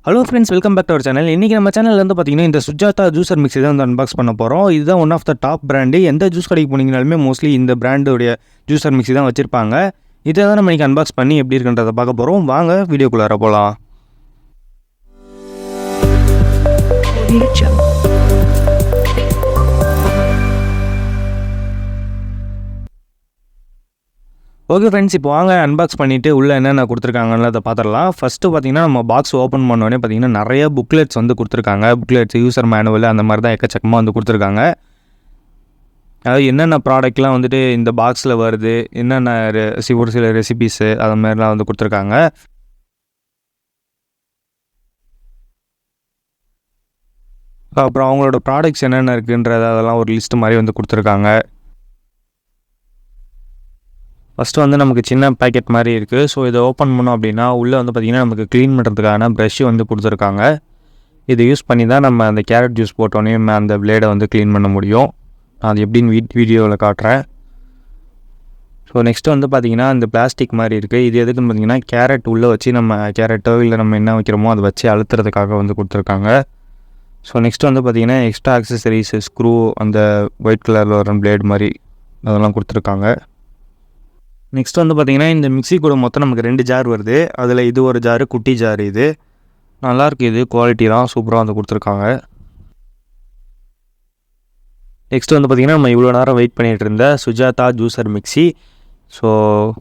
Hello friends, welcome back to our channel. இன்றைக்கி நம்ம சேனலில் வந்து பார்த்திங்கன்னா இந்த சுஜாதா ஜூஸர் மிக்ஸி தான் வந்து அன்பாக்ஸ் பண்ண போகிறோம். இதுதான் one of the top brand. எந்த ஜூஸ் கடைக்கு போனீங்கனாலுமே மோஸ்ட்லி இந்த பிராண்டுடைய ஜூஸர் மிக்ஸி தான் வச்சுருப்பாங்க. இதை தான் நம்ம இன்றைக்கி அன்பாக்ஸ் பண்ணி எப்படி இருக்குன்றதை பார்க்க போகிறோம். வாங்க வீடியோக்குள்ளார போகலாம். ஓகே ஃப்ரெண்ட்ஸ், இப்போ வாங்க அன்பாக்ஸ் பண்ணிவிட்டு உள்ளே என்னென்ன கொடுத்துருக்காங்கன்னு அதை பார்த்துடலாம். ஃபஸ்ட்டு பார்த்திங்கன்னா நம்ம பாக்ஸ் ஓப்பன் பண்ணோடனே பார்த்திங்கன்னா நிறைய புக்லெட்ஸ் வந்து கொடுத்துருக்காங்க. புக்லெட்ஸ், யூசர் மேனுவல் அந்த மாதிரி தான் எக்கச்சக்கமாக வந்து கொடுத்துருக்காங்க. அதாவது என்னென்ன ப்ராடக்ட்லாம் வந்துட்டு இந்த பாக்ஸில் வருது, என்னென்ன ஒரு சில ரெசிபீஸு அது மாதிரிலாம் வந்து கொடுத்துருக்காங்க. அப்புறம் அவங்களோட ப்ராடக்ட்ஸ் என்னென்ன இருக்குன்றது அதெல்லாம் ஒரு லிஸ்ட்டு மாதிரி வந்து கொடுத்துருக்காங்க. ஃபஸ்ட்டு வந்து நமக்கு சின்ன பேக்கெட் மாதிரி இருக்குது. ஸோ இதை ஓப்பன் பண்ணோம் அப்படின்னா உள்ளே வந்து பார்த்திங்கன்னா நமக்கு க்ளீன் பண்ணுறதுக்கான ப்ரஷ்ஷு வந்து கொடுத்துருக்காங்க. இதை யூஸ் பண்ணி தான் நம்ம அந்த கேரட் ஜூஸ் போட்டோன்னே அந்த பிளேடை வந்து க்ளீன் பண்ண முடியும். நான் அது எப்படின்னு வீடியோவில் காட்டுறேன். ஸோ நெக்ஸ்ட்டு வந்து பார்த்திங்கன்னா இந்த பிளாஸ்டிக் மாதிரி இருக்குது. இது எதுக்குன்னு பார்த்திங்கன்னா கேரட் உள்ளே வச்சு நம்ம கேரட்டோ இல்லை நம்ம என்ன வைக்கிறோமோ அதை வச்சு அழுத்துறதுக்காக வந்து கொடுத்துருக்காங்க. ஸோ நெக்ஸ்ட்டு வந்து பார்த்திங்கன்னா எக்ஸ்ட்ரா ஆக்சசரிஸ், ஸ்க்ரூ, அந்த ஒயிட் கலரில் வர பிளேட் மாதிரி அதெல்லாம் கொடுத்துருக்காங்க. நெக்ஸ்ட் வந்து பார்த்திங்கன்னா இந்த மிக்ஸி கூட மொத்தம் நமக்கு 2 ஜார் வருது. அதில் இது ஒரு ஜாரு, குட்டி ஜார். இது நல்லாயிருக்கு, இது குவாலிட்டி தான் சூப்பராக வந்து கொடுத்துருக்காங்க. நெக்ஸ்ட் வந்து பார்த்திங்கன்னா நம்ம இவ்வளோ நேரம் வெயிட் பண்ணிகிட்டு இருந்த சுஜாதா ஜூஸர் மிக்ஸி. ஸோ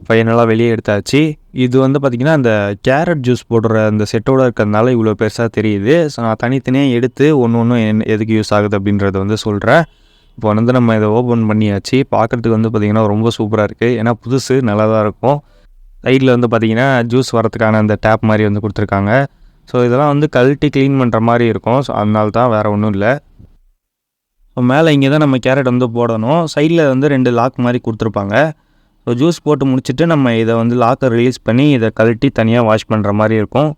ஃபைனலாக வெளியே எடுத்தாச்சு. இது வந்து பார்த்திங்கன்னா அந்த கேரட் ஜூஸ் போடுற அந்த செட்டோடு இருக்கிறதுனால இவ்வளோ பெருசாக தெரியுது. ஸோ நான் தனித்தனியாக எடுத்து ஒன்று எதுக்கு யூஸ் ஆகுது அப்படின்றத வந்து சொல்கிறேன். இப்போ வந்து நம்ம இதை ஓப்பன் பண்ணியாச்சு. பார்க்குறதுக்கு வந்து பார்த்திங்கன்னா ரொம்ப சூப்பராக இருக்குது. ஏன்னா புதுசு நல்லா தான் இருக்கும். சைடில் வந்து பார்த்திங்கன்னா ஜூஸ் வரதுக்கான அந்த டேப் மாதிரி வந்து கொடுத்துருக்காங்க. ஸோ இதெல்லாம் வந்து கழட்டி க்ளீன் பண்ணுற மாதிரி இருக்கும். ஸோ அதனால தான், வேறு ஒன்றும் இல்லை. ஸோ மேலே இங்கே தான் நம்ம கேரட் வந்து போடணும். சைடில் வந்து 2 லாக் மாதிரி கொடுத்துருப்பாங்க. ஸோ ஜூஸ் போட்டு முடிச்சுட்டு நம்ம இதை வந்து லாக்கை ரிலீஸ் பண்ணி இதை கழட்டி தனியாக வாஷ் பண்ணுற மாதிரி இருக்கும்.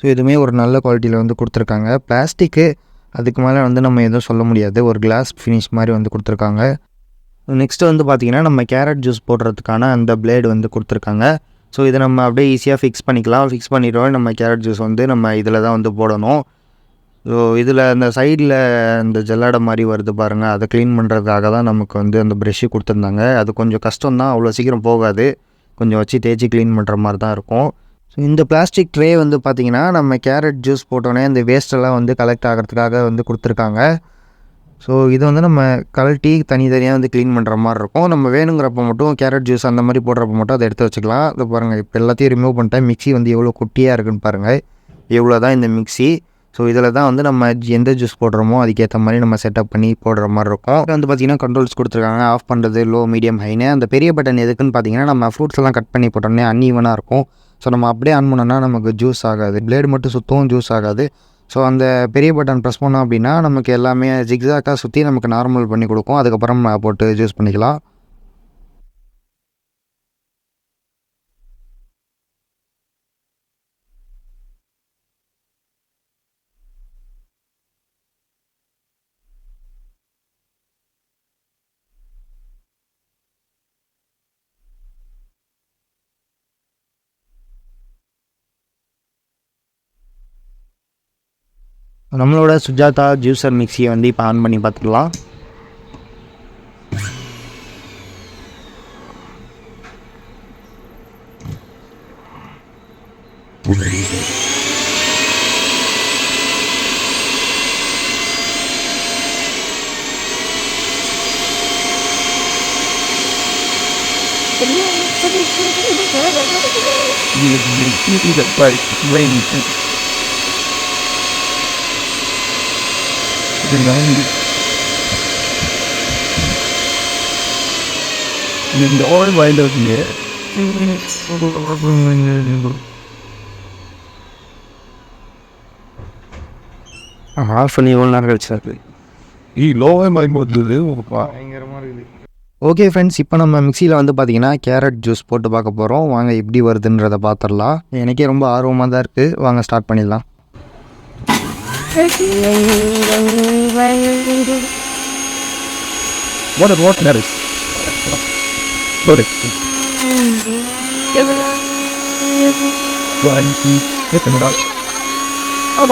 ஸோ இதுவுமே ஒரு நல்ல குவாலிட்டியில் வந்து கொடுத்துருக்காங்க. பிளாஸ்டிக்கு அதுக்கு மேலே வந்து நம்ம எதுவும் சொல்ல முடியாது. ஒரு கிளாஸ் ஃபினிஷ் மாதிரி வந்து கொடுத்துருக்காங்க. நெக்ஸ்ட்டு வந்து பார்த்திங்கன்னா நம்ம கேரட் ஜூஸ் போடுறதுக்கான அந்த பிளேடு வந்து கொடுத்துருக்காங்க. ஸோ இதை நம்ம அப்படியே ஈஸியாக ஃபிக்ஸ் பண்ணிக்கலாம். ஃபிக்ஸ் பண்ணிடுவோம். நம்ம கேரட் ஜூஸ் வந்து நம்ம இதில் தான் வந்து போடணும். ஸோ இதில் அந்த சைடில் அந்த ஜல்லடை மாதிரி வருது பாருங்கள், அதை க்ளீன் பண்ணுறதுக்காக தான் நமக்கு வந்து அந்த ப்ரெஷ்ஷு கொடுத்துருந்தாங்க. அது கொஞ்சம் கஷ்டம்தான், அவ்வளோ சீக்கிரம் போகாது. கொஞ்சம் வச்சு தேய்ச்சி க்ளீன் பண்ணுற மாதிரி தான் இருக்கும். ஸோ இந்த பிளாஸ்டிக் ட்ரே வந்து பார்த்திங்கன்னா நம்ம கேரட் ஜூஸ் போட்டோன்னே அந்த வேஸ்ட்டெல்லாம் வந்து கலெக்ட் ஆகிறதுக்காக வந்து கொடுத்துருக்காங்க. ஸோ இது வந்து நம்ம கழட்டி தனித்தனியாக வந்து க்ளீன் பண்ணுற மாதிரி இருக்கும். நம்ம வேணுங்கிறப்ப மட்டும் கேரட் ஜூஸ் அந்த மாதிரி போடுறப்ப மட்டும் அதை எடுத்து வச்சுக்கலாம். அது பாருங்கள், இப்போ எல்லாத்தையும் ரிமூவ் பண்ணிட்டேன். மிக்ஸி வந்து எவ்வளோ குட்டியாக இருக்குதுன்னு பாருங்கள். எவ்வளோ தான் இந்த மிக்ஸி. ஸோ இதில் தான் வந்து நம்ம எந்த ஜூஸ் போடுறோமோ அதுக்கேற்ற மாதிரி நம்ம செட்டப் பண்ணி போடுற மாதிரி இருக்கும். வந்து பார்த்திங்கன்னா கண்ட்ரோல்ஸ் கொடுத்துருக்காங்க. ஆஃப் பண்ணுறது, லோ, மீடியம், ஹைன்னு. அந்த பெரிய பட்டன் எதுக்குன்னு பார்த்திங்கன்னா நம்ம ஃப்ரூட்ஸ் எல்லாம் கட் பண்ணி போட்டோன்னே அன்ஈவனாக இருக்கும். ஸோ நம்ம அப்படியே ஆன் பண்ணோன்னா நமக்கு ஜூஸ் ஆகாது. பிளேடு மட்டும் சுத்தவும் ஜூஸ் ஆகாது. ஸோ அந்த பெரிய பட்டன் ப்ரெஸ் பண்ணோம் அப்படின்னா நமக்கு எல்லாமே ஜிக்ஸாக்காக சுற்றி நமக்கு நார்மல் பண்ணி கொடுக்கும். அதுக்கப்புறம் போட்டு ஜூஸ் பண்ணிக்கலாம். நம்மளோட சுஜாதா ஜூஸர் மிக்ஸியை வந்து இப்போ ஆன் பண்ணி பார்த்துக்கலாம். இந்த ஓல் வாயில் இருக்குங்க. ஆஃப் பண்ணி எவ்வளோ நேரம் கழிச்சு சார் லோவாக மாதிரி போகுது பயங்கரமாக இருக்குது. ஓகே ஃப்ரெண்ட்ஸ், இப்போ நம்ம மிக்சியில் வந்து பார்த்திங்கன்னா கேரட் ஜூஸ் போட்டு பார்க்க போகிறோம். வாங்க எப்படி வருதுன்றதை பார்த்துடலாம். எனக்கே ரொம்ப ஆர்வமாக தான் இருக்குது. வாங்க ஸ்டார்ட் பண்ணிடலாம். What that is? What is it? What? வேறு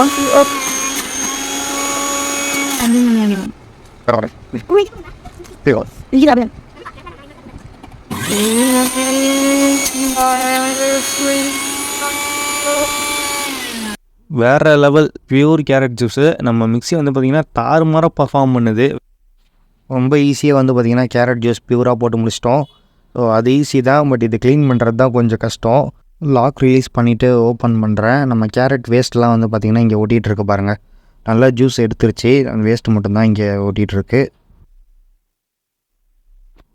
லெவல் பியூர் கேரட் ஜூஸு. நம்ம மிக்ஸி வந்து பார்த்திங்கன்னா தாறுமாறாக பர்ஃபார்ம் பண்ணுது. ரொம்ப ஈஸியாக வந்து பார்த்திங்கன்னா கேரட் ஜூஸ் பியூராக போட்டு முடிச்சிட்டோம். ஸோ அது ஈஸி தான், பட் இது க்ளீன் பண்ணுறது தான் கொஞ்சம் கஷ்டம். லாக் ரிலீஸ் பண்ணிவிட்டு ஓப்பன் பண்ணுறேன். நம்ம கேரட் வேஸ்ட்லாம் வந்து பார்த்திங்கன்னா இங்கே ஒட்டிகிட்ருக்கு பாருங்கள். நல்லா ஜூஸ் எடுத்துருச்சு, அந்த வேஸ்ட்டு மட்டும்தான் இங்கே ஒட்டிகிட்ருக்கு.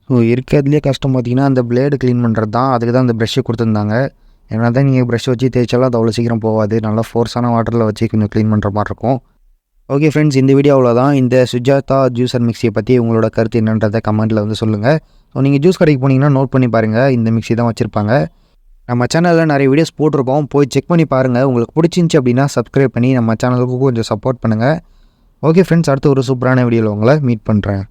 ஸோ இருக்கிறதுலே கஷ்டம் பார்த்திங்கன்னா அந்த பிளேடு க்ளீன் பண்ணுறது தான். அதுக்கு தான் அந்த ப்ரெஷ்ஷு கொடுத்துருந்தாங்க. ஏன்னா தான் நீங்கள் ப்ரெஷ் வச்சு தேய்ச்சாலும் அது அவ்வளோ சீக்கிரம் போகாது. நல்லா ஃபோர்ஸான வாட்டரில் வச்சு கொஞ்சம் க்ளீன் பண்ணுற மாதிரி இருக்கும். ஓகே ஃப்ரெண்ட்ஸ், இந்த வீடியோ அவ்வளோதான். இந்த சுஜாதா ஜூஸர் மிக்ஸியை பற்றி உங்களோட கருத்து என்னன்றதை கமெண்ட்டில் வந்து சொல்லுங்கள். ஸோ நீங்கள் ஜூஸ் கடைக்கு போனீங்கன்னா நோட் பண்ணி பாருங்கள், இந்த மிக்ஸி தான் வச்சுருப்பாங்க. நம்ம சேனலில் நிறைய வீடியோஸ் போட்டிருக்கோம், போய் செக் பண்ணி பாருங்கள். உங்களுக்கு பிடிச்சிருந்துச்சி அப்படின்னா சப்ஸ்கிரைப் பண்ணி நம்ம சேனலுக்கு கொஞ்சம் சப்போர்ட் பண்ணுங்கள். ஓகே ஃப்ரெண்ட்ஸ், அடுத்து ஒரு சூப்பரான வீடியோவில் உங்களை மீட் பண்ணுறேன்.